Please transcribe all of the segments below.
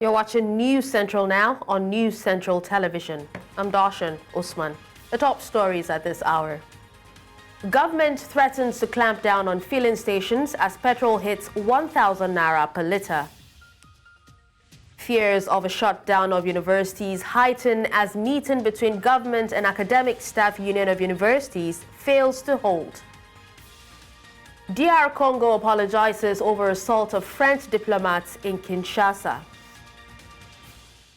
You're watching News Central now on News Central Television. I'm Dashen, Usman. The top stories at this hour. Government threatens to clamp down on filling stations as petrol hits 1,000 naira per litre. Fears of a shutdown of universities heighten as meeting between government and academic staff union of universities fails to hold. DR Congo apologizes over assault of French diplomats in Kinshasa.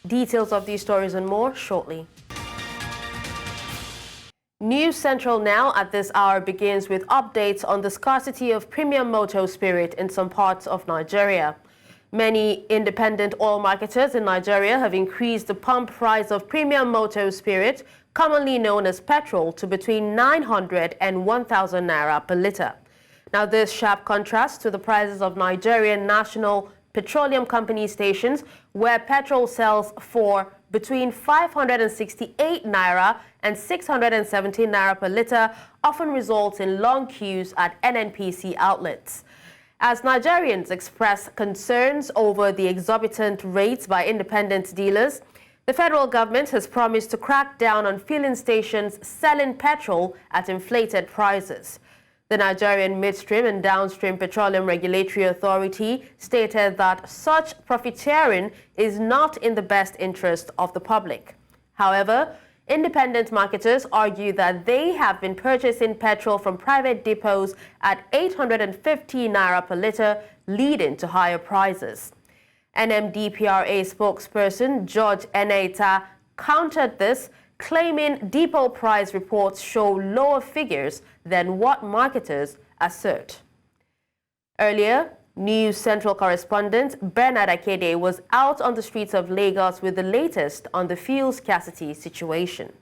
Details of these stories and more shortly. News Central now at this hour begins with updates on the scarcity of premium motor spirit in some parts of Nigeria. Many independent oil marketers in Nigeria have increased the pump price of premium motor spirit, commonly known as petrol, to between 900 and 1,000 naira per litre. Now, this sharp contrasts to the prices of Nigerian national petroleum company stations, where petrol sells for between 568 naira and 617 naira per litre, often results in long queues at NNPC outlets. As Nigerians express concerns over the exorbitant rates by independent dealers, the federal government has promised to crack down on filling stations selling petrol at inflated prices. The Nigerian Midstream and Downstream Petroleum Regulatory Authority stated that such profiteering is not in the best interest of the public. However, independent marketers argue that they have been purchasing petrol from private depots at 850 naira per litre, leading to higher prices. NMDPRA spokesperson George Eneita countered this, claiming depot price reports show lower figures than what marketers assert. Earlier, News Central correspondent Bernard Akede was out on the streets of Lagos with the latest on the fuel scarcity situation.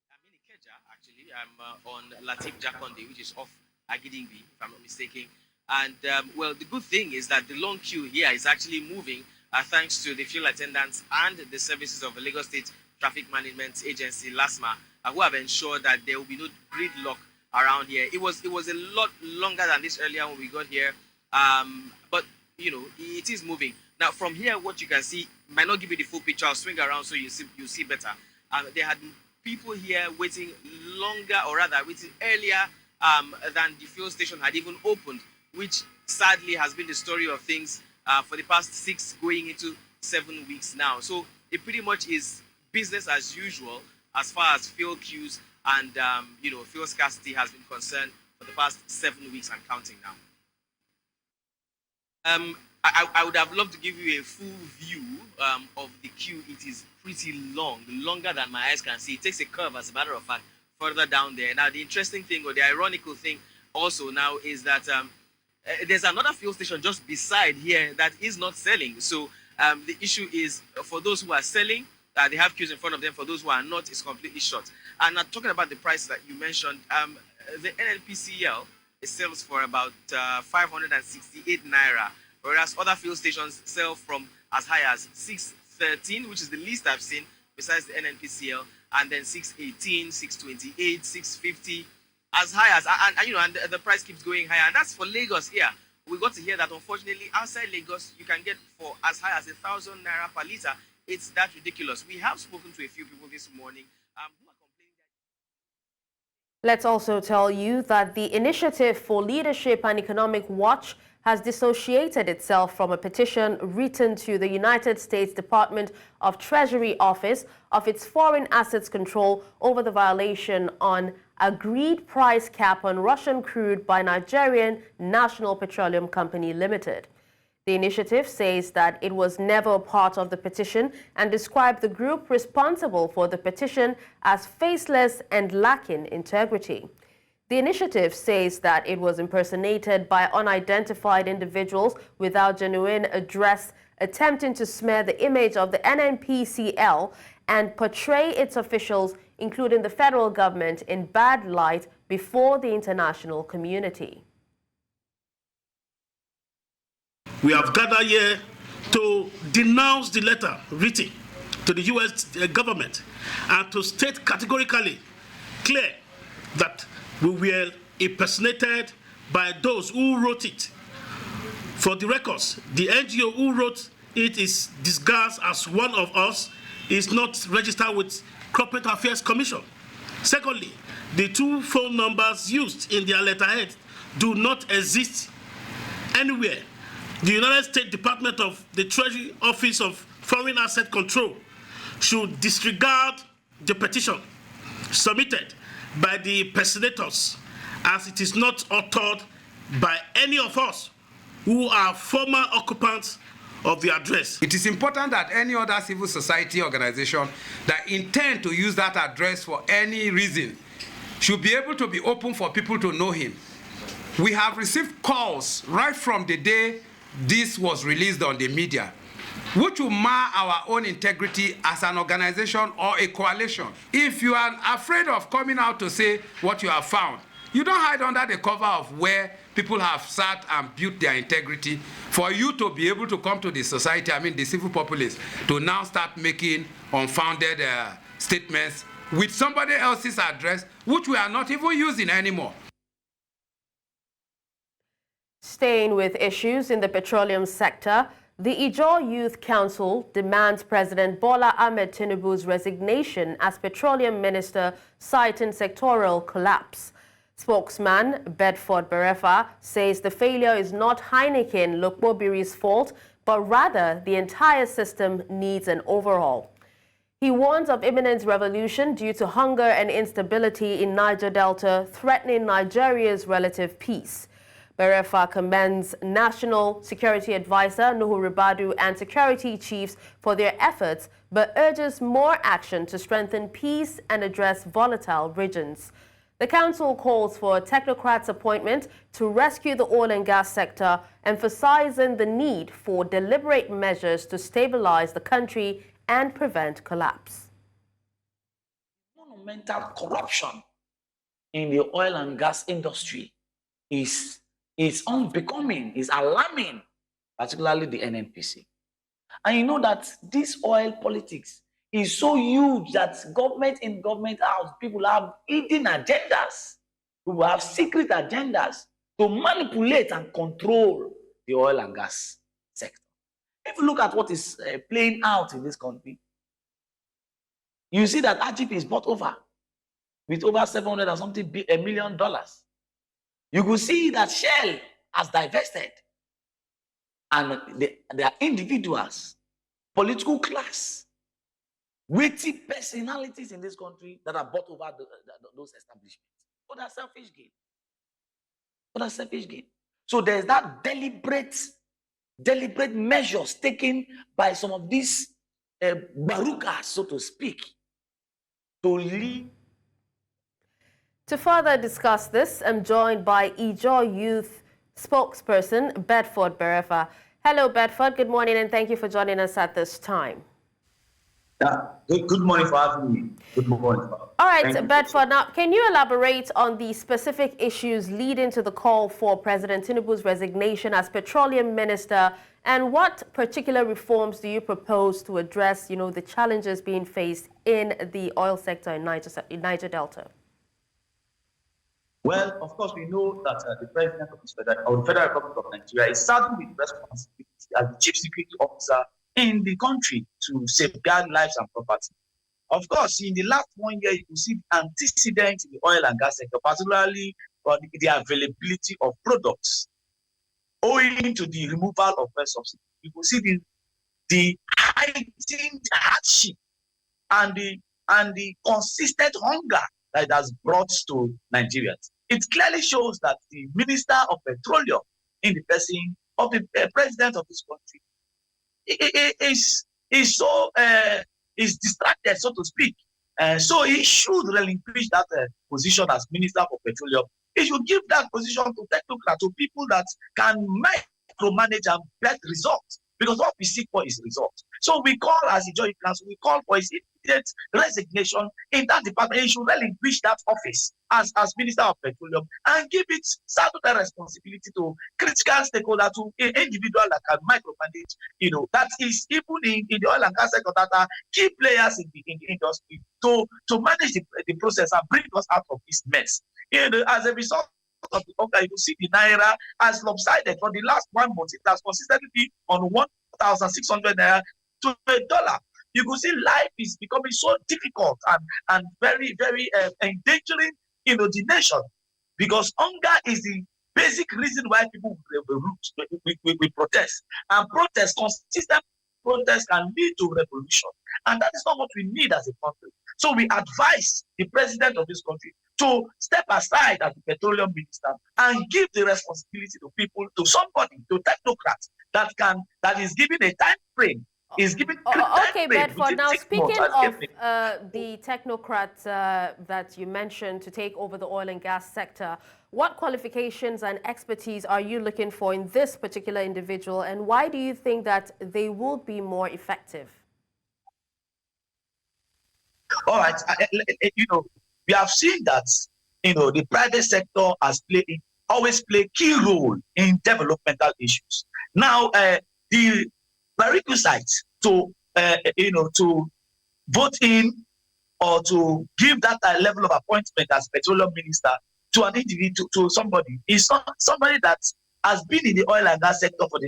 I'm in Ikeja, actually. I'm on Latif Jakonde, which is off Agidingbi, if I'm not mistaken. And, well, the good thing is that the long queue here is actually moving thanks to the fuel attendants and the services of the Lagos State Traffic Management Agency, LASMA, who have ensured that there will be no gridlock around here. It was a lot longer than this earlier when we got here, but you know it is moving. Now from here, what you can see might not give you the full picture. I'll swing around so you see better. There had people here waiting longer, or rather waiting earlier than the fuel station had even opened, which sadly has been the story of things for the past 6 going into 7 weeks now. So it pretty much is business as usual as far as fuel queues and fuel scarcity has been concerned for the past 7 weeks and counting now. I would have loved to give you a full view of the queue. It is pretty long, longer than my eyes can see. It takes a curve, as a matter of fact, further down there. Now, the interesting thing, or the ironical thing also now, is that there's another fuel station just beside here that is not selling. So the issue is, for those who are selling, they have queues in front of them. For those who are not, it's completely short. And talking about the price that you mentioned, the NNPCL, it sells for about 568 naira, whereas other fuel stations sell from as high as 613, which is the least I've seen besides the NNPCL, and then 618, 628, 650, as high as, and the price keeps going higher. And that's for Lagos here. We got to hear that, unfortunately, outside Lagos, you can get for as high as 1,000 naira per litre. It's that ridiculous. We have spoken to a few people this morning who are complaining that... Let's also tell you that the Initiative for Leadership and Economic Watch has dissociated itself from a petition written to the United States Department of Treasury Office of its foreign assets control over the violation on agreed price cap on Russian crude by Nigerian National Petroleum Company Limited. The initiative says that it was never part of the petition and described the group responsible for the petition as faceless and lacking integrity. The initiative says that it was impersonated by unidentified individuals without genuine address, attempting to smear the image of the NNPCL and portray its officials, including the federal government, in bad light before the international community. We have gathered here to denounce the letter written to the U.S. government and to state categorically clear that we were impersonated by those who wrote it. For the records, the NGO who wrote it is disguised as one of us is not registered with Corporate Affairs Commission. Secondly, the 2 phone numbers used in their letterhead do not exist anywhere. The United States Department of the Treasury Office of Foreign Asset Control should disregard the petition submitted by the personators, as it is not authored by any of us who are former occupants of the address. It is important that any other civil society organization that intend to use that address for any reason should be able to be open for people to know him. We have received calls right from the day this was released on the media, which will mar our own integrity as an organization or a coalition. If you are afraid of coming out to say what you have found, you don't hide under the cover of where people have sat and built their integrity for you to be able to come to the society, I mean the civil populace, to now start making unfounded statements with somebody else's address, which we are not even using anymore. Staying with issues in the petroleum sector, the Ijaw Youth Council demands President Bola Tinubu's resignation as Petroleum Minister, citing sectoral collapse. Spokesman Bedford Berefa says the failure is not Heineken Lokbobiri's fault, but rather the entire system needs an overhaul. He warns of imminent revolution due to hunger and instability in Niger Delta, threatening Nigeria's relative peace. Berefa commends National Security Advisor Nuhu Ribadu and security chiefs for their efforts, but urges more action to strengthen peace and address volatile regions. The council calls for a technocrats appointment to rescue the oil and gas sector, emphasizing the need for deliberate measures to stabilize the country and prevent collapse. Monumental corruption in the oil and gas industry is unbecoming, is alarming, particularly the NNPC. And you know that this oil politics is so huge that government in government house, people have hidden agendas, people have secret agendas to manipulate and control the oil and gas sector. If you look at what is playing out in this country, you see that RGP is bought over with over $700 and something million. You could see that Shell has divested, and there are individuals, political class, weighty personalities in this country that are bought over those establishments for that selfish gain. So there's that deliberate measures taken by some of these barukas, so to speak, to lead. To further discuss this, I'm joined by Ijaw Youth spokesperson Bedford Berefa. Hello, Bedford. Good morning, and thank you for joining us at this time. Good morning for having me. Good morning. All right, Bedford, now can you elaborate on the specific issues leading to the call for President Tinubu's resignation as Petroleum Minister, and what particular reforms do you propose to address, the challenges being faced in the oil sector in Niger Delta? Well, of course, we know that the President of the Federal Republic of Nigeria is saddled with responsibility as the Chief Security Officer in the country to safeguard lives and property. Of course, in the last 1 year, you can see antecedents in the oil and gas sector, particularly the availability of products owing to the removal of fuel subsidy. You can see the heightened hardship and the consistent hunger that it has brought to Nigerians. It clearly shows that the Minister of Petroleum, in the person of the President of this country, is distracted, so to speak. So he should relinquish that position as Minister for Petroleum. He should give that position to technocrats, to people that can micromanage and get results. Because what we seek for is results. So we call, as Ijaw Youth Council, we call for his immediate resignation in that department. He should relinquish that office as Minister of Petroleum and give it statutory responsibility to critical stakeholders, to individuals that can micromanage, that is even in the oil and gas sector, that are key players in the industry to manage the process and bring us out of this mess. As a result of the fact that you see the Naira as lopsided for the last 1 month, it has consistently been on 1,600 naira to $1. You could see life is becoming so difficult and very, very endangering, the nation, because hunger is the basic reason why people we protest. And consistent protest can lead to revolution. And that is not what we need as a country. So we advise the president of this country to step aside as the petroleum minister and give the responsibility to people, to somebody, to technocrats that is given a time frame. Is given okay, Bedford. Now, speaking of the technocrats that you mentioned to take over the oil and gas sector, what qualifications and expertise are you looking for in this particular individual, and why do you think that they will be more effective? All right, we have seen that the private sector has always played key role in developmental issues. Now, the prerequisite to to vote in or to give that level of appointment as petroleum minister to an individual, to somebody, is somebody that has been in the oil and gas sector for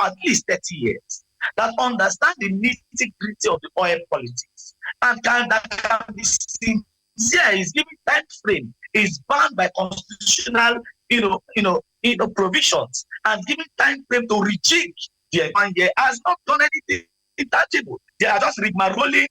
at least 30 years, that understand the nitty-gritty of the oil politics, and that can be sincere, is giving time frame, is bound by constitutional provisions, and giving time frame to rejig the 1 year, has not done anything intangible. They are just rigmaroling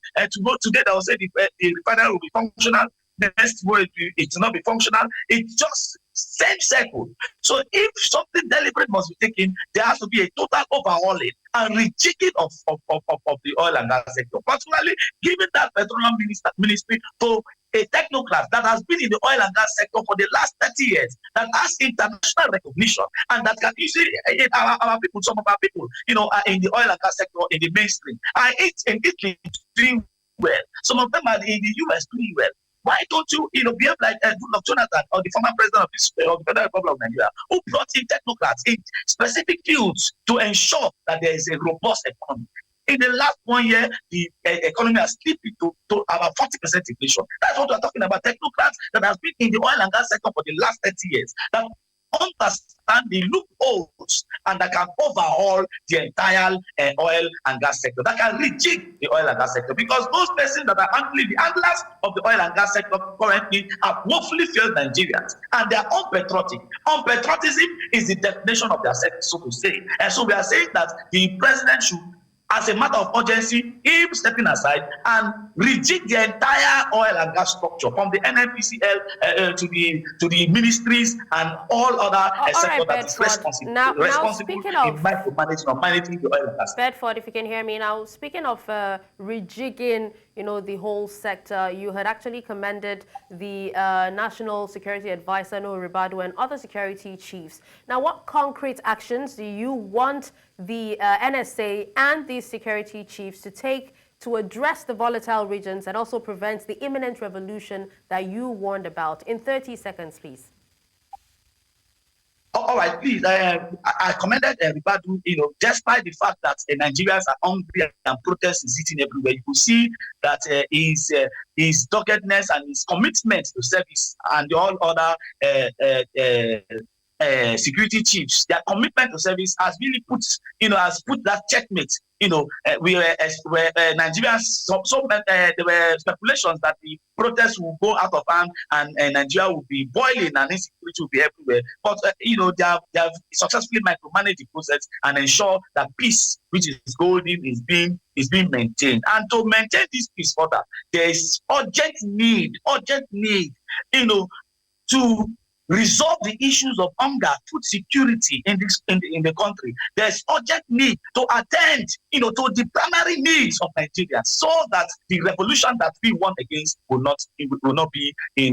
today they will say the refinery will be functional, the next word it will not be functional. It's just same circle. So if something deliberate must be taken, there has to be a total overhauling and rejigging of the oil and gas sector, particularly given that petroleum ministry to a technocrat that has been in the oil and gas sector for the last 30 years, that has international recognition, and that can easily, our people, some of our people, are in the oil and gas sector in the mainstream. And it's in Italy doing well. Some of them are in the US doing well. Why don't you, behave like Goodluck Jonathan, or the former president of the Federal Republic of Nigeria, who brought in technocrats in specific fields to ensure that there is a robust economy? In the last 1 year, the economy has slipped to about 40% inflation. That's what we're talking about. Technocrats that has been in the oil and gas sector for the last 30 years, that understand the loopholes and that can overhaul the entire oil and gas sector, that can rejig the oil and gas sector. Because those persons that are handling the handlers of the oil and gas sector currently have woefully failed Nigerians, and they are unpatriotic. Unpatriotism is the definition of their sector, so to say. And so we are saying that the president should, as a matter of urgency, him stepping aside and rejig the entire oil and gas structure, from the NNPCL to the ministries and all other sectors that is responsible speaking of in managing the oil and gas. Bedford, if you can hear me now, speaking of rejigging, the whole sector, you had actually commended the National Security Advisor, Nuhu Ribadu, and other security chiefs. Now, what concrete actions do you want the NSA and these security chiefs to take to address the volatile regions and also prevent the imminent revolution that you warned about? In 30 seconds, please. All right, please. I commended Ribadu, despite the fact that Nigerians are hungry and protests is sitting everywhere. You could see that his doggedness and his commitment to service and all other security chiefs, their commitment to service has really put that checkmate. Nigerians, there were speculations that the protests will go out of hand and Nigeria will be boiling and insecurity will be everywhere. But they have successfully micromanaged the process and ensure that peace, which is golden, is being maintained. And to maintain this peace further, there is urgent need, to resolve the issues of hunger, food security in the country. There's urgent need to attend, to the primary needs of Nigerians, so that the revolution that we want against will not be a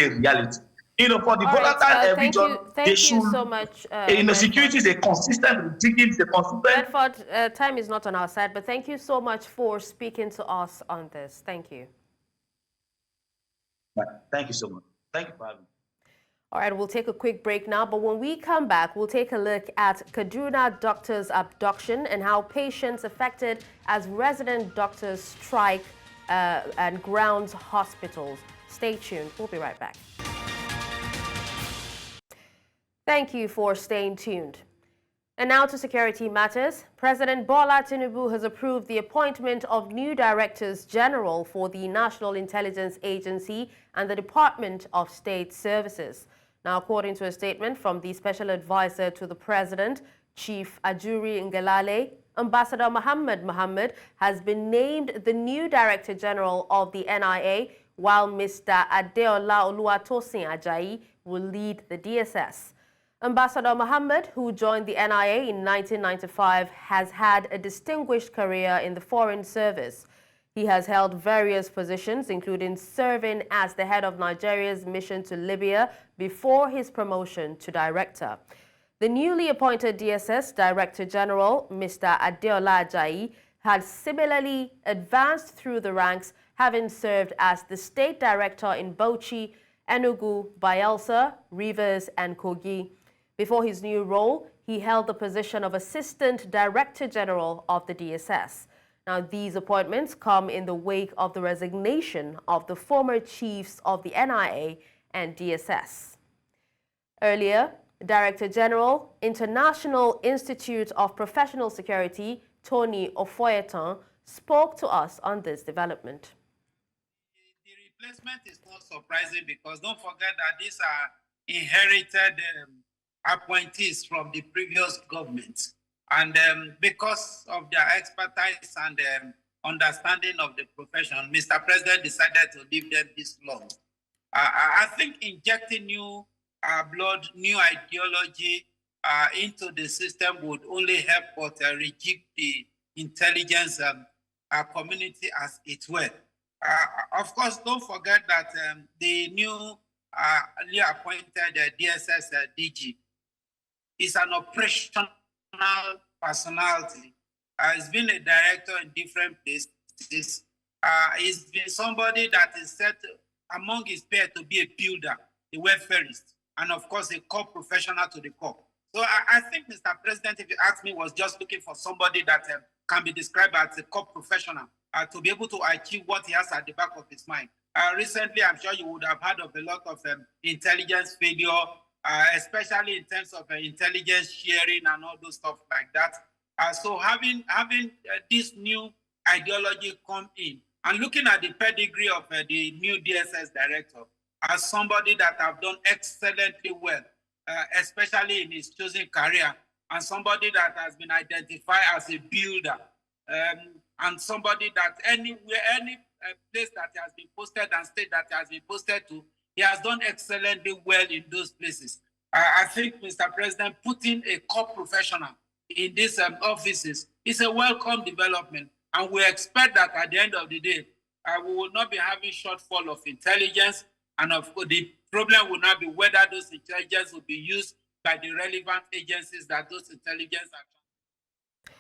reality. For the volatile region, thank you so much. Security is a consistent, Bedford, time is not on our side, but thank you so much for speaking to us on this. Thank you. Thank you so much. Thank you for having me. All right, we'll take a quick break now, but when we come back, we'll take a look at Kaduna doctors' abduction and how patients affected as resident doctors strike and grounds hospitals. Stay tuned. We'll be right back. Thank you for staying tuned. And now to security matters. President Bola Tinubu has approved the appointment of new Directors General for the National Intelligence Agency and the Department of State Services. Now, according to a statement from the Special Advisor to the President, Chief Ajuri Ngelale, Ambassador Mohammed Mohammed has been named the new Director General of the NIA, while Mr. Adeola Oluwatosin Ajayi will lead the DSS. Ambassador Mohammed, who joined the NIA in 1995, has had a distinguished career in the Foreign Service. He has held various positions, including serving as the head of Nigeria's mission to Libya before his promotion to director. The newly appointed DSS Director General, Mr. Adeola Ajayi, had similarly advanced through the ranks, having served as the State Director in Bauchi, Enugu, Bayelsa, Rivers, and Kogi. Before his new role, he held the position of Assistant Director General of the DSS. Now, these appointments come in the wake of the resignation of the former chiefs of the NIA and DSS. Earlier, Director General, International Institute of Professional Security, Tony Ofoyetan, spoke to us on this development. The replacement is not surprising because don't forget that these are inherited appointees from the previous government. And because of their expertise and understanding of the profession, Mr. President decided to leave them this long. I think injecting new blood, new ideology into the system would only help but reject the intelligence community as it were. Of course, don't forget that the newly appointed DSS DG is an operational personality. He's been a director in different places. He's been somebody that is set among his peers to be a builder, a welfareist, and of course a core professional to the core. So I think Mr. President, if you ask me, was just looking for somebody that can be described as a core professional to be able to achieve what he has at the back of his mind. Recently, I'm sure you would have heard of a lot of intelligence failure, especially in terms of intelligence sharing and all those stuff like that. So having this new ideology come in and looking at the pedigree of the new DSS director as somebody that have done excellently well, especially in his chosen career, and somebody that has been identified as a builder, and somebody that any place that he has been posted and state that he has been posted to, he has done excellently well in those places. I think, Mr. President, putting a core professional in these offices is a welcome development. And we expect that at the end of the day, we will not be having shortfall of intelligence. And of course, the problem will not be whether those intelligence will be used by the relevant agencies that those intelligence are.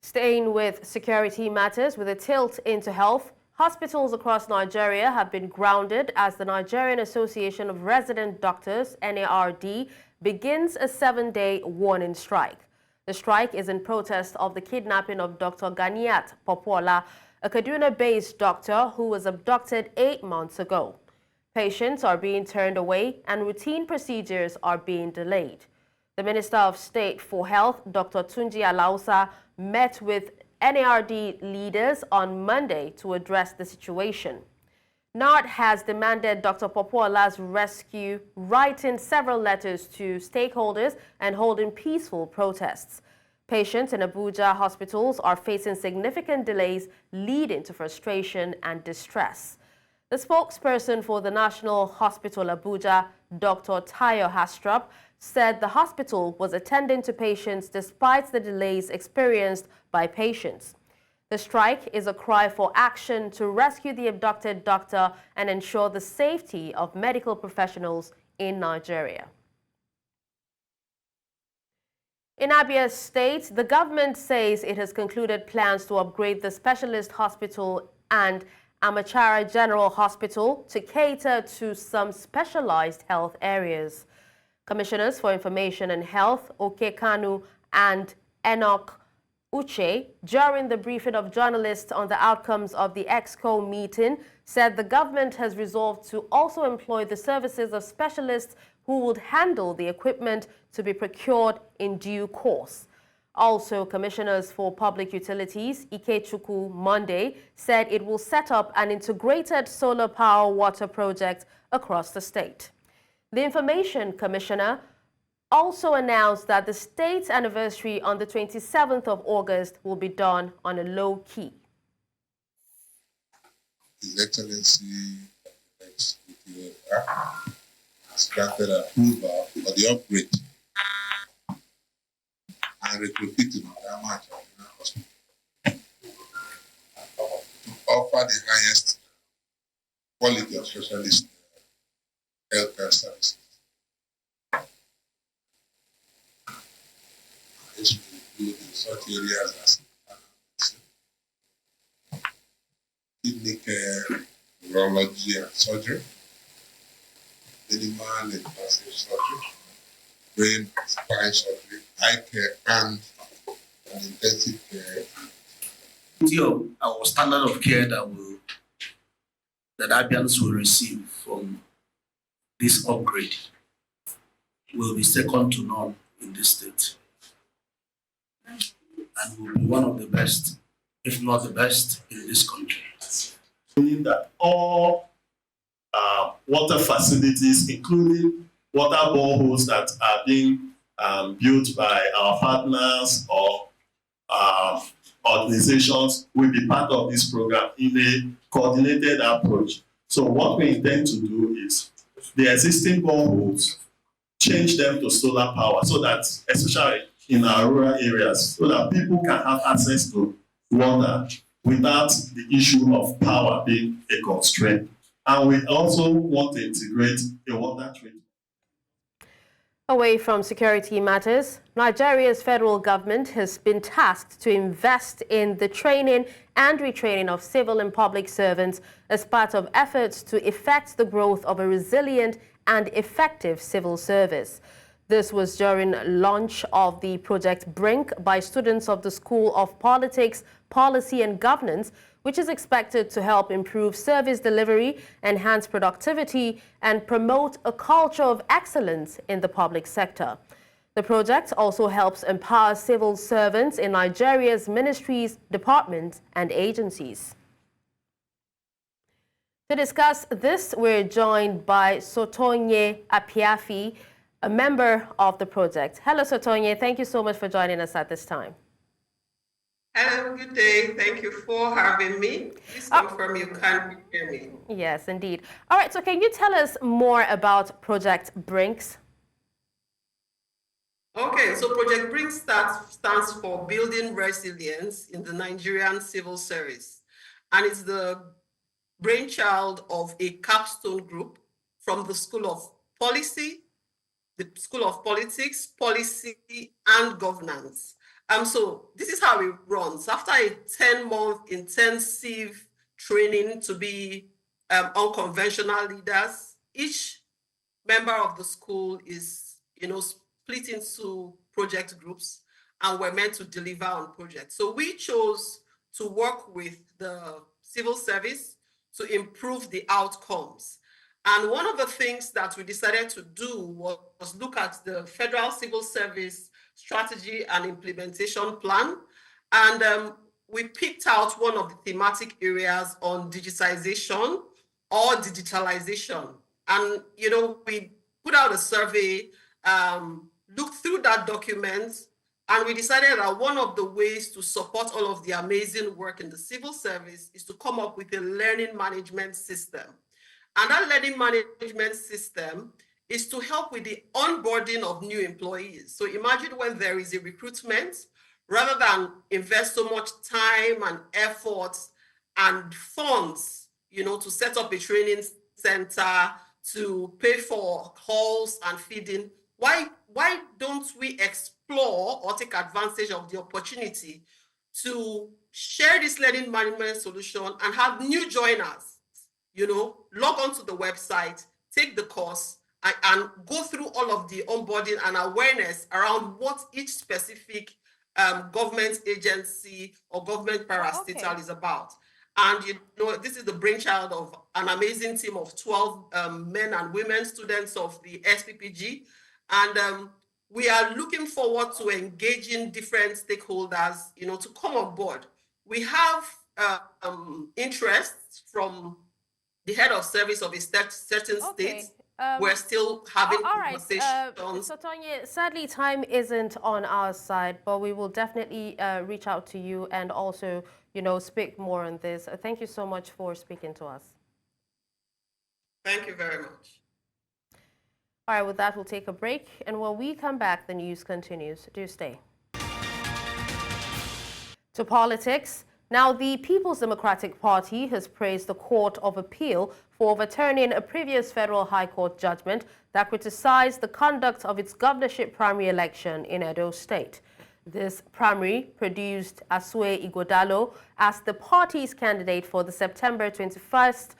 Staying with security matters with a tilt into health, hospitals across Nigeria have been grounded as the Nigerian Association of Resident Doctors, NARD, begins a 7-day warning strike. The strike is in protest of the kidnapping of Dr. Ganiat Popola, a Kaduna-based doctor who was abducted 8 months ago. Patients are being turned away and routine procedures are being delayed. The Minister of State for Health, Dr. Tunji Alausa, met with NARD leaders on Monday to address the situation. NARD has demanded Dr. Popola's rescue, writing several letters to stakeholders and holding peaceful protests. Patients in Abuja hospitals are facing significant delays, leading to frustration and distress. The spokesperson for the National Hospital Abuja, Dr. Tayo Hastrop, said the hospital was attending to patients despite the delays experienced by patients. The strike is a cry for action to rescue the abducted doctor and ensure the safety of medical professionals in Nigeria. In Abia State, the government says it has concluded plans to upgrade the specialist hospital and Amachara General Hospital to cater to some specialized health areas. Commissioners for Information and Health, Oke Kanu and Enoch Uche, during the briefing of journalists on the outcomes of the EXCO meeting, said the government has resolved to also employ the services of specialists who would handle the equipment to be procured in due course. Also, commissioners for public utilities, Ikechukwu Monday, said it will set up an integrated solar power water project across the state. The Information Commissioner also announced that the state's anniversary on the 27th of August will be done on a low key. His Excellency has granted approval for the upgrade and retrofitting of the Amach Hospital to offer the highest quality of specialist healthcare services. This will include in such areas as kidney care, urology and surgery, minimal and invasive surgery, brain and spine surgery, eye care, and intensive care. Our standard of care that Abians will receive from this upgrade will be second to none in this state, and will be one of the best, if not the best, in this country. Meaning that all water facilities, including water boreholes that are being built by our partners or organizations, will be part of this program in a coordinated approach. So what we intend to do is the existing boreholes, change them to solar power, so that, especially in our rural areas, so that people can have access to water without the issue of power being a constraint. And we also want to integrate a water treatment. Away from security matters, Nigeria's federal government has been tasked to invest in the training and retraining of civil and public servants as part of efforts to effect the growth of a resilient and effective civil service. This was during launch of the Project Brink by students of the School of Politics, Policy and Governance, which is expected to help improve service delivery, enhance productivity, and promote a culture of excellence in the public sector. The project also helps empower civil servants in Nigeria's ministries, departments, and agencies. To discuss this, we're joined by Sotonye Apiafi, a member of the project. Hello, Sotonye. Thank you so much for joining us at this time. Hello, good day. Thank you for having me. Please confirm you can hear me. Yes, indeed. All right, so can you tell us more about Project Brinks? Okay, so Project Brinks stands for Building Resilience in the Nigerian Civil Service. And it's the brainchild of a capstone group from the School of Policy, the School of Politics, Policy, and Governance. So this is how it runs. After a 10-month intensive training to be unconventional leaders, each member of the school is, split into project groups, and we're meant to deliver on projects. So we chose to work with the civil service to improve the outcomes. And one of the things that we decided to do was look at the Federal Civil Service Strategy and Implementation Plan. And we picked out one of the thematic areas on digitization or digitalization. And, we put out a survey, looked through that document, and we decided that one of the ways to support all of the amazing work in the civil service is to come up with a learning management system. And that learning management system is to help with the onboarding of new employees. So imagine when there is a recruitment, rather than invest so much time and effort and funds, to set up a training center, to pay for halls and feeding, why don't we explore or take advantage of the opportunity to share this learning management solution and have new joiners, log onto the website, take the course, and go through all of the onboarding and awareness around what each specific government agency or government parastatal is about. And this is the brainchild of an amazing team of 12 men and women students of the SPPG. And we are looking forward to engaging different stakeholders, to come on board. We have interests from the head of service of a certain state. We're still having conversations. So, Tonya, sadly, time isn't on our side, but we will definitely reach out to you and also, speak more on this. Thank you so much for speaking to us. Thank you very much. All right, with that, we'll take a break. And when we come back, the news continues. Do stay. To politics. Now, the People's Democratic Party has praised the Court of Appeal for overturning a previous federal high court judgment that criticized the conduct of its governorship primary election in Edo State. This primary produced Asue Ighodalo as the party's candidate for the September 21st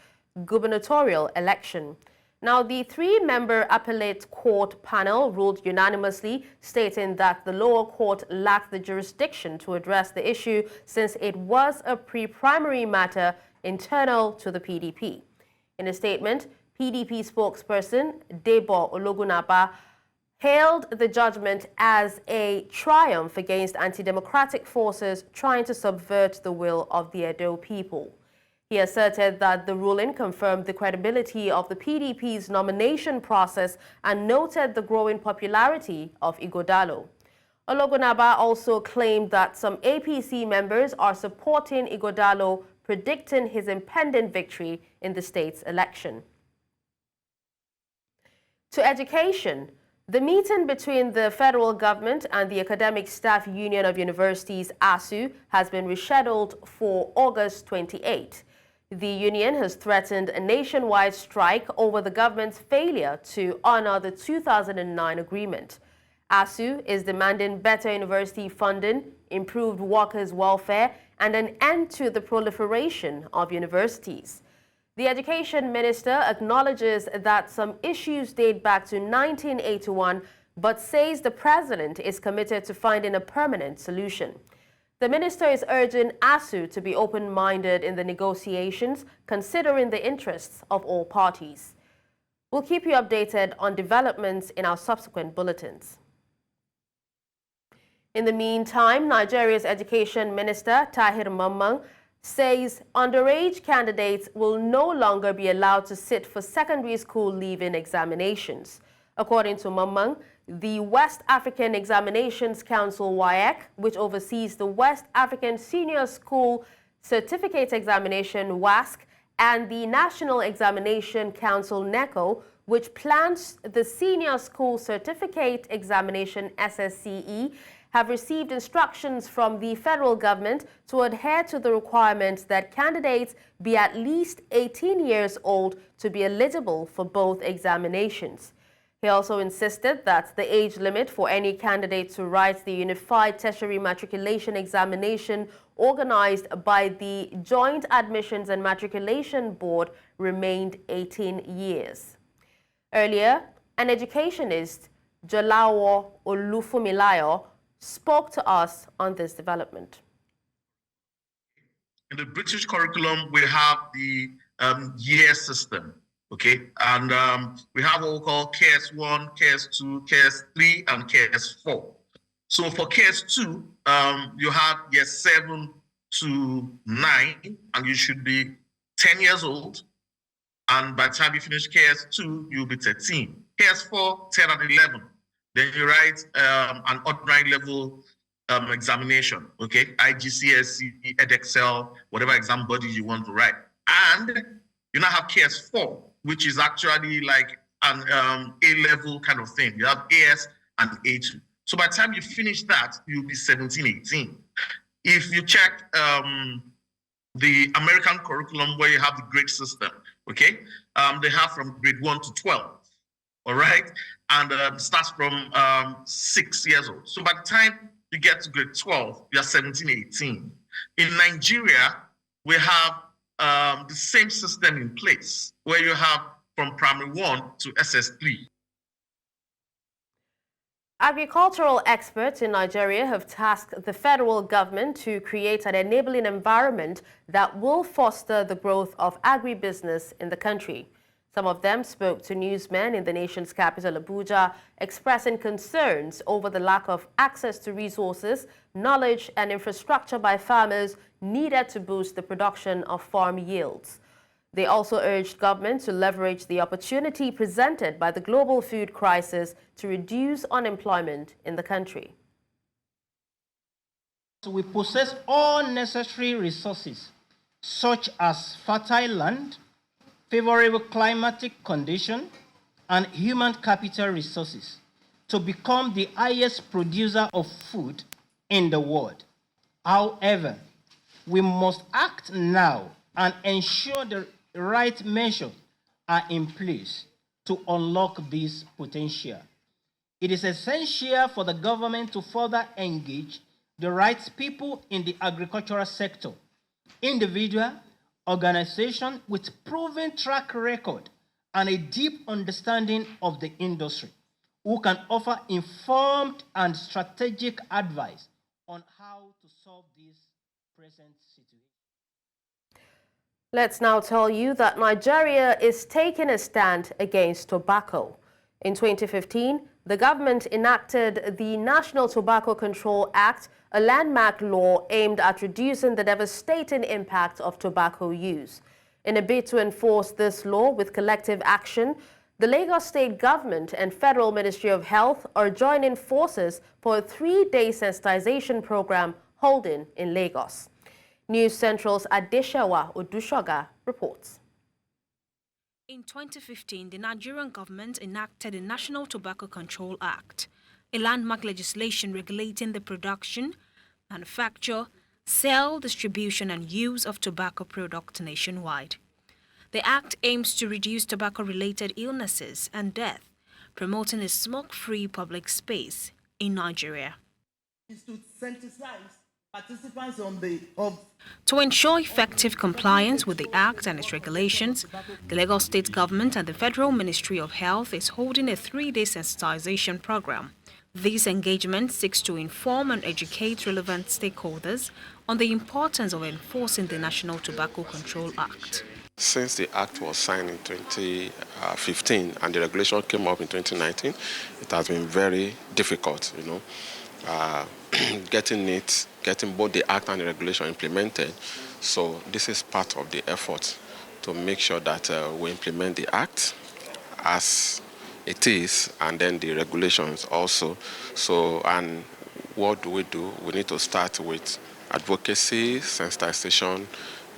gubernatorial election. Now, the three-member appellate court panel ruled unanimously, stating that the lower court lacked the jurisdiction to address the issue since it was a pre-primary matter internal to the PDP. In a statement, PDP spokesperson Debo Ologunaba hailed the judgment as a triumph against anti-democratic forces trying to subvert the will of the Edo people. He asserted that the ruling confirmed the credibility of the PDP's nomination process and noted the growing popularity of Ighodalo. Ologunaba also claimed that some APC members are supporting Ighodalo, predicting his impending victory in the state's election. To education. The meeting between the federal government and the Academic Staff Union of Universities, ASU, has been rescheduled for August 28. The union has threatened a nationwide strike over the government's failure to honor the 2009 agreement. ASU is demanding better university funding, improved workers' welfare, and an end to the proliferation of universities. The Education Minister acknowledges that some issues date back to 1981, but says the President is committed to finding a permanent solution. The Minister is urging ASU to be open-minded in the negotiations, considering the interests of all parties. We'll keep you updated on developments in our subsequent bulletins. In the meantime, Nigeria's Education Minister, Tahir Mamman, says underage candidates will no longer be allowed to sit for secondary school leaving examinations. According to Mamman, the West African Examinations Council, WAEC, which oversees the West African Senior School Certificate Examination, WASC, and the National Examination Council, NECO, which plans the Senior School Certificate Examination, SSCE, have received instructions from the federal government to adhere to the requirement that candidates be at least 18 years old to be eligible for both examinations. He also insisted that the age limit for any candidate to write the Unified Tertiary Matriculation Examination organized by the Joint Admissions and Matriculation Board remained 18 years. Earlier, an educationist, Jolawo Olufumilayo, spoke to us on this development. In the British curriculum, we have the year system, okay? And we have what we call KS1, KS2, KS3, and KS4. So for KS2, you have year 7 to 9, and you should be 10 years old. And by the time you finish KS2, you'll be 13. KS4, 10 and 11. Then you write an ordinary level examination, okay? IGCSE, EdExcel, whatever exam body you want to write. And you now have KS4, which is actually like an A-level kind of thing. You have AS and A2. So by the time you finish that, you'll be 17, 18. If you check the American curriculum where you have the grade system, okay? They have from grade 1 to 12. All right, and starts from 6 years old. So by the time you get to grade 12, you're 17, 18. In Nigeria, we have the same system in place where you have from primary 1 to SS3. Agricultural experts in Nigeria have tasked the federal government to create an enabling environment that will foster the growth of agribusiness in the country. Some of them spoke to newsmen in the nation's capital, Abuja, expressing concerns over the lack of access to resources, knowledge, and infrastructure by farmers needed to boost the production of farm yields. They also urged government to leverage the opportunity presented by the global food crisis to reduce unemployment in the country. We possess all necessary resources, such as fertile land, favorable climatic condition, and human capital resources to become the highest producer of food in the world. However, we must act now and ensure the right measures are in place to unlock this potential. It is essential for the government to further engage the right people in the agricultural sector, individual, organization with proven track record and a deep understanding of the industry, who can offer informed and strategic advice on how to solve this present situation. Let's now tell you that Nigeria is taking a stand against tobacco. In 2015, the government enacted the National Tobacco Control Act, a landmark law aimed at reducing the devastating impact of tobacco use. In a bid to enforce this law with collective action, the Lagos State Government and Federal Ministry of Health are joining forces for a 3-day sensitization program holding in Lagos. News Central's Adeola Oluwatosin reports. In 2015, the Nigerian government enacted the National Tobacco Control Act, a landmark legislation regulating the production, manufacture, sale, distribution, and use of tobacco products nationwide. The act aims to reduce tobacco-related illnesses and death, promoting a smoke-free public space in Nigeria. Is to sensitize participants To ensure effective compliance with the Act and its regulations, the Lagos State Government and the Federal Ministry of Health is holding a 3-day sensitization program. This engagement seeks to inform and educate relevant stakeholders on the importance of enforcing the National Tobacco Control Act. Since the Act was signed in 2015 and the regulation came up in 2019, it has been very difficult, getting both the Act and the regulation implemented. So this is part of the effort to make sure that we implement the Act as it is, and then the regulations also. So, and what do? We need to start with advocacy, sensitization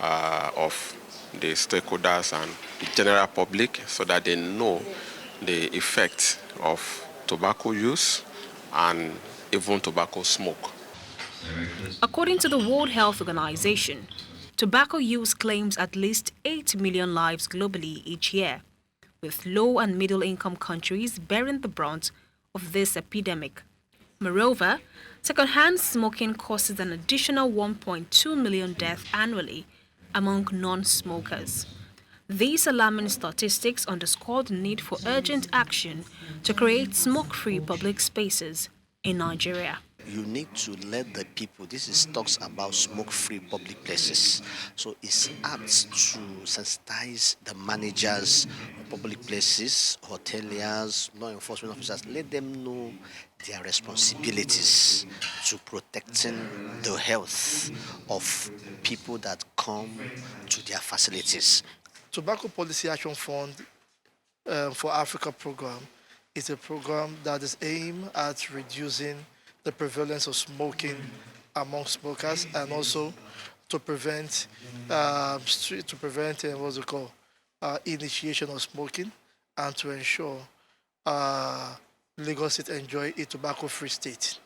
of the stakeholders and the general public so that they know the effect of tobacco use and even tobacco smoke. According to the World Health Organization, tobacco use claims at least 8 million lives globally each year, with low and middle income countries bearing the brunt of this epidemic. Moreover, secondhand smoking causes an additional 1.2 million deaths annually among non-smokers. These alarming statistics underscore the need for urgent action to create smoke-free public spaces in Nigeria. You need to let the people, this talks about smoke-free public places. So it's apt to sensitize the managers of public places, hoteliers, law enforcement officers, let them know their responsibilities to protecting the health of people that come to their facilities. Tobacco Policy Action Fund for Africa program is a program that is aimed at reducing the prevalence of smoking among smokers and also to prevent initiation of smoking and to ensure Lagos State enjoy a tobacco-free state.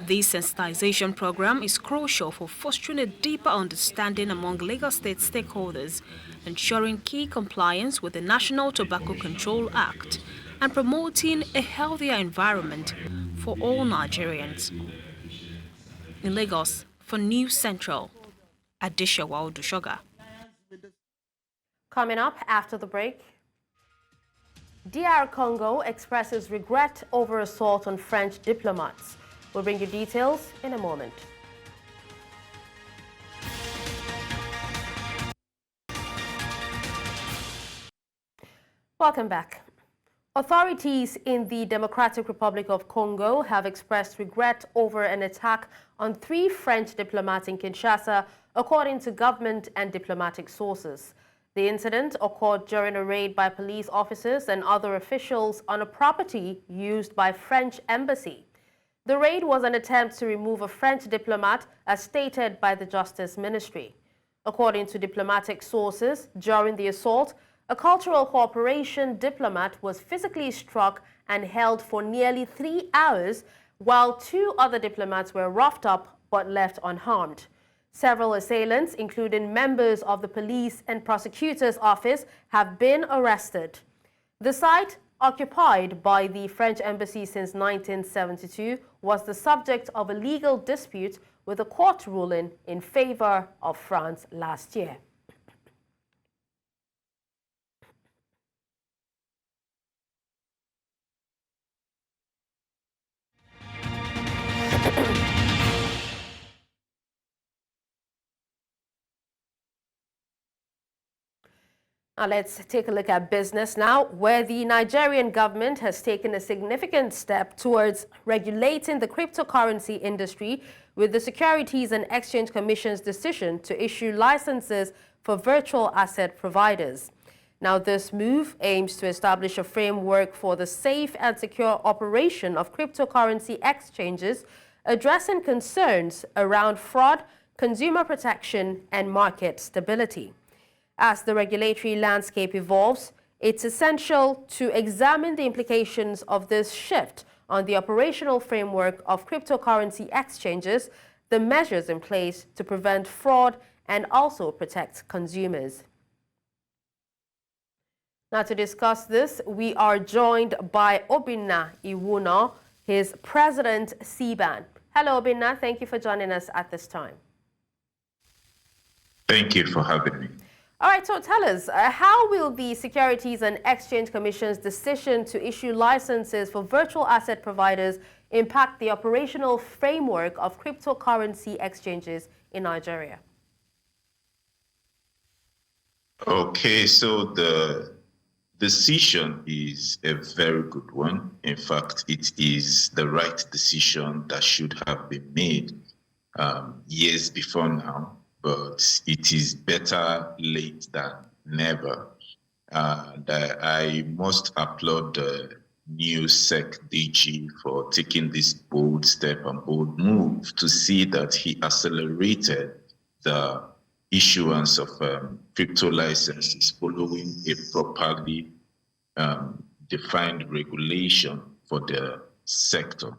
This sensitization program is crucial for fostering a deeper understanding among Lagos State stakeholders, ensuring key compliance with the National Tobacco Control Act, and promoting a healthier environment for all Nigerians. In Lagos, for News Central, Adeola Oluwatosin. Coming up after the break, DR Congo expresses regret over assault on French diplomats. We'll bring you details in a moment. Welcome back. Authorities in the Democratic Republic of Congo have expressed regret over an attack on 3 French diplomats in Kinshasa, according to government and diplomatic sources. The incident occurred during a raid by police officers and other officials on a property used by French embassy. The raid was an attempt to remove a French diplomat, as stated by the Justice Ministry. According to diplomatic sources, during the assault, a cultural cooperation diplomat was physically struck and held for nearly 3 hours, while 2 other diplomats were roughed up but left unharmed. Several assailants, including members of the police and prosecutor's office, have been arrested. The site, occupied by the French embassy since 1972, was the subject of a legal dispute with a court ruling in favor of France last year. Now let's take a look at business now, where the Nigerian government has taken a significant step towards regulating the cryptocurrency industry with the Securities and Exchange Commission's decision to issue licenses for virtual asset providers. Now, this move aims to establish a framework for the safe and secure operation of cryptocurrency exchanges, addressing concerns around fraud, consumer protection, and market stability. As the regulatory landscape evolves, it's essential to examine the implications of this shift on the operational framework of cryptocurrency exchanges, the measures in place to prevent fraud, and also protect consumers. Now, to discuss this, we are joined by Obinna Iwuno, his president, CBAN. Hello, Obinna. Thank you for joining us at this time. Thank you for having me. All right, so tell us, how will the Securities and Exchange Commission's decision to issue licenses for virtual asset providers impact the operational framework of cryptocurrency exchanges in Nigeria? Okay, so the decision is a very good one. In fact, it is the right decision that should have been made years before now. But it is better late than never. I must applaud the new SEC DG for taking this bold step and bold move to see that he accelerated the issuance of crypto licenses following a properly defined regulation for the sector.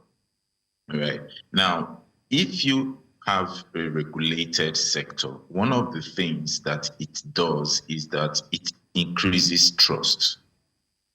Right. Now, if you have a regulated sector, one of the things that it does is that it increases trust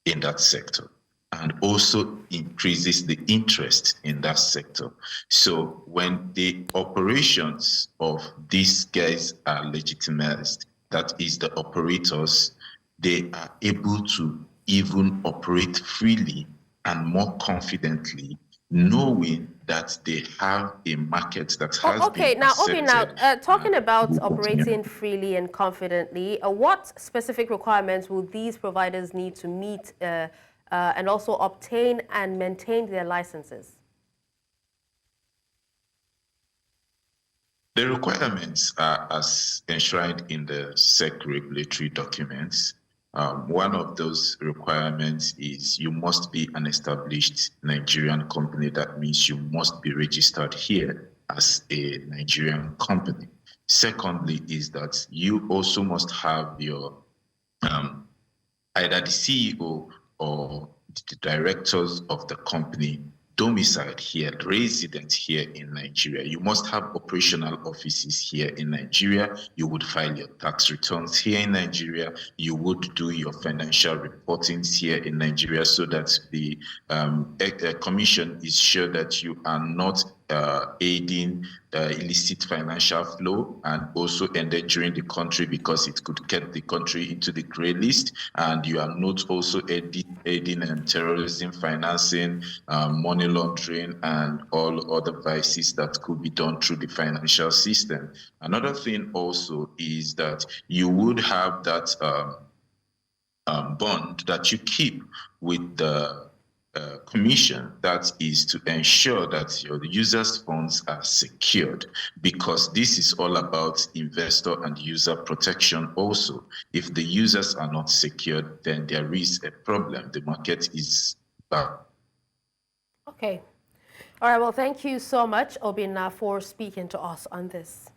in that sector and also increases the interest in that sector. So when the operations of these guys are legitimized, that is the operators, they are able to even operate freely and more confidently, knowing that they have a market that has been accepted. Now, talking about operating freely and confidently, what specific requirements will these providers need to meet and also obtain and maintain their licenses? The requirements are as enshrined in the SEC regulatory documents. One of those requirements is you must be an established Nigerian company. That means you must be registered here as a Nigerian company. Secondly is that you also must have your either the CEO or the directors of the company domiciled here, resident here in Nigeria. You must have operational offices here in Nigeria. You would file your tax returns here in Nigeria. You would do your financial reportings here in Nigeria, so that the commission is sure that you are not aiding illicit financial flow and also endangering the country, because it could get the country into the grey list. And you are not also aiding terrorism, financing, money laundering, and all other vices that could be done through the financial system. Another thing also is that you would have that bond that you keep with the commission, that is to ensure that your users' funds are secured, because this is all about investor and user protection also. If the users are not secured, then there is a problem. The market is bad. Okay. All right, well, thank you so much, Obinna, for speaking to us on this.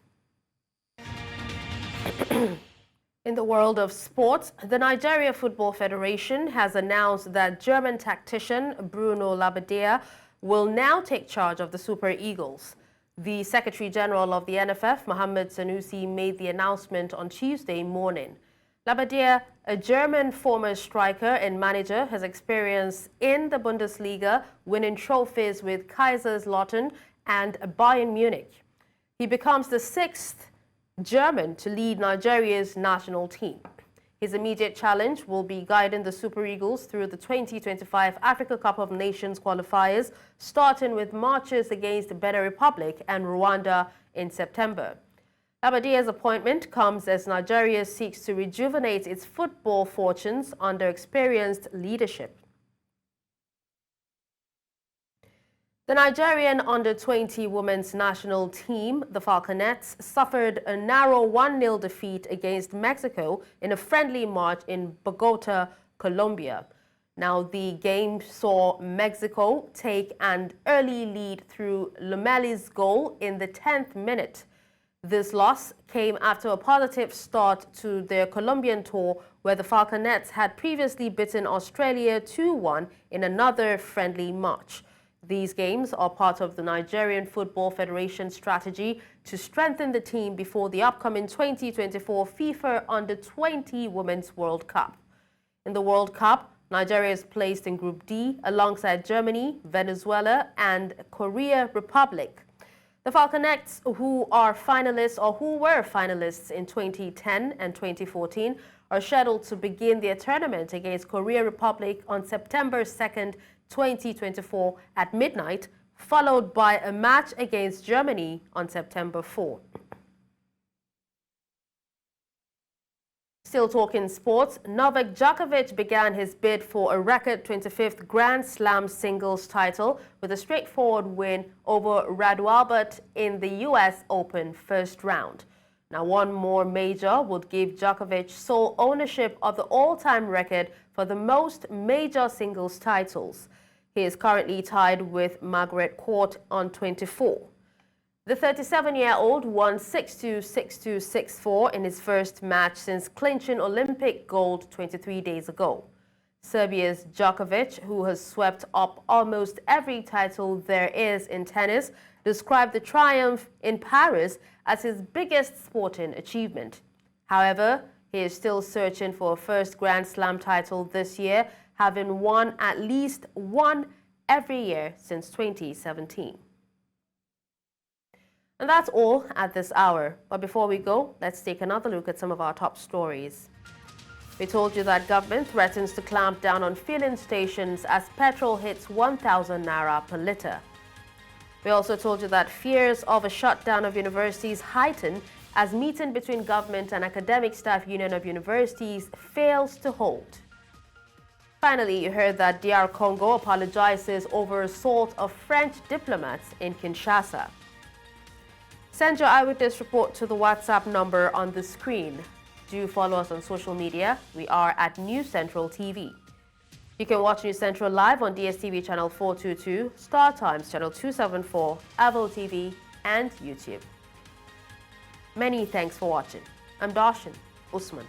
In the world of sports, the Nigeria Football Federation has announced that German tactician Bruno Labbadia will now take charge of the Super Eagles. The Secretary General of the NFF, Mohammed Sanusi, made the announcement on Tuesday morning. Labbadia, a German former striker and manager, has experience in the Bundesliga, winning trophies with Kaiserslautern and Bayern Munich. He becomes the sixth German to lead Nigeria's national team. His immediate challenge will be guiding the Super Eagles through the 2025 Africa Cup of Nations qualifiers, starting with matches against Benin Republic and Rwanda in September. Labbadia's appointment comes as Nigeria seeks to rejuvenate its football fortunes under experienced leadership. The Nigerian under-20 women's national team, the Falconets, suffered a narrow 1-0 defeat against Mexico in a friendly match in Bogota, Colombia. Now, the game saw Mexico take an early lead through Lomeli's goal in the 10th minute. This loss came after a positive start to their Colombian tour, where the Falconets had previously beaten Australia 2-1 in another friendly match. These games are part of the Nigerian Football Federation strategy to strengthen the team before the upcoming 2024 FIFA Under-20 Women's World Cup. In the World Cup, Nigeria is placed in Group D alongside Germany, Venezuela, and Korea Republic. The Falconets, who were finalists in 2010 and 2014, are scheduled to begin their tournament against Korea Republic on September 2nd, 2024 at midnight, followed by a match against Germany on September 4. Still talking sports, Novak Djokovic began his bid for a record 25th Grand Slam singles title with a straightforward win over Radu Albert in the US Open first round. Now, one more major would give Djokovic sole ownership of the all-time record for the most major singles titles. He is currently tied with Margaret Court on 24. The 37-year-old won 6-2, 6-2, 6-4 in his first match since clinching Olympic gold 23 days ago. Serbia's Djokovic, who has swept up almost every title there is in tennis, described the triumph in Paris as his biggest sporting achievement. However, he is still searching for a first Grand Slam title this year, having won at least one every year since 2017. And that's all at this hour. But before we go, let's take another look at some of our top stories. We told you that government threatens to clamp down on filling stations as petrol hits 1,000 naira per litre. We also told you that fears of a shutdown of universities heighten as meeting between government and Academic Staff Union of Universities fails to hold. Finally, you heard that DR Congo apologizes over assault of French diplomats in Kinshasa. Send your eyewitness report to the WhatsApp number on the screen. Do follow us on social media. We are at News Central TV. You can watch News Central live on DSTV channel 422, Star Times channel 274, Avo TV, and YouTube. Many thanks for watching. I'm Dashen. Usman.